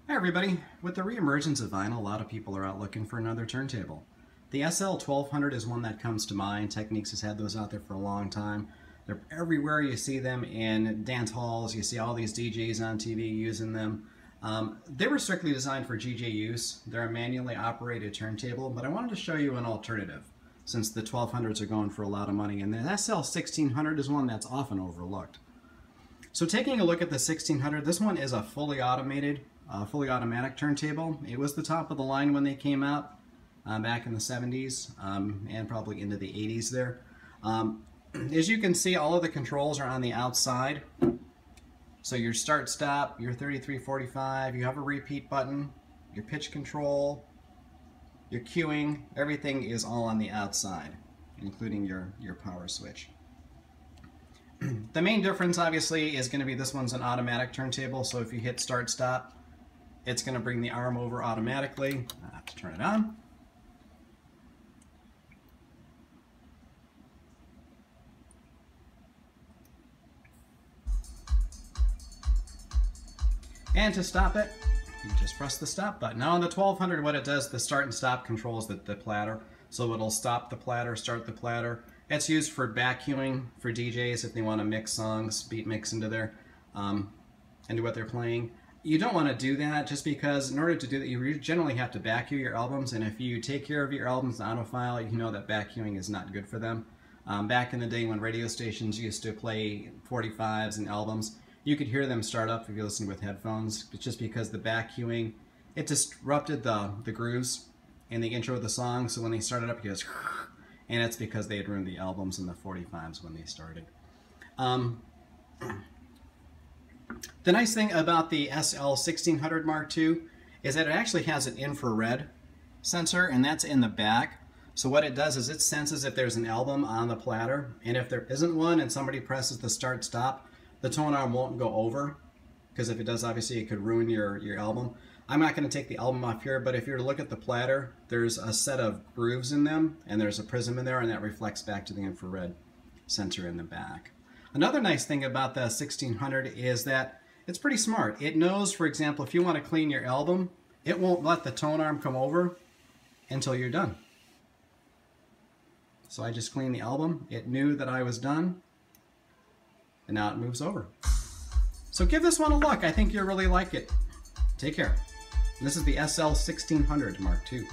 Hi everybody! With the reemergence of vinyl, a lot of people are out looking for another turntable. The SL 1200 is one that comes to mind. Technics has had those out there for a long time. They're everywhere. You see them in dance halls. You see all these DJs on TV using them. They were strictly designed for DJ use. They're a manually operated turntable, but I wanted to show you an alternative since the 1200s are going for a lot of money, and the SL 1600 is one that's often overlooked. So taking a look at the 1600, this one is a fully automatic turntable. It was the top of the line when they came out back in the 70s and probably into the 80s there. As you can see, all of the controls are on the outside. So your start stop, your 3345, you have a repeat button, your pitch control, your cueing, everything is all on the outside, including your power switch. The main difference obviously is going to be this one's an automatic turntable, so if you hit start stop, it's going to bring the arm over automatically. I have to turn it on. And to stop it, you just press the stop button. Now on the 1200, what it does, the start and stop controls the platter. So it'll stop the platter, start the platter. It's used for vacuuming for DJs if they want to mix songs, beat mix into their into what they're playing. You don't want to do that just because in order to do that, you generally have to vacuum your albums, and if you take care of your albums autofile, you know that vacuuming is not good for them. Back in the day when radio stations used to play 45s and albums, you could hear them start up if you listen with headphones. It's just because the vacuuming, it disrupted the grooves in the intro of the song, so when they started up, it goes, and it's because they had ruined the albums in the 45s when they started. The nice thing about the SL 1600 Mark II is that it actually has an infrared sensor, and that's in the back. So what it does is it senses if there's an album on the platter, and if there isn't one and somebody presses the start stop, the tone arm won't go over, because if it does, obviously it could ruin your album. I'm not going to take the album off here, but if you were to look at the platter, there's a set of grooves in them, and there's a prism in there, and that reflects back to the infrared sensor in the back. Another nice thing about the 1600 is that it's pretty smart. It knows, for example, if you want to clean your album, it won't let the tone arm come over until you're done. So I just cleaned the album. It knew that I was done, and now it moves over. So give this one a look. I think you'll really like it. Take care. This is the SL 1600 Mark II.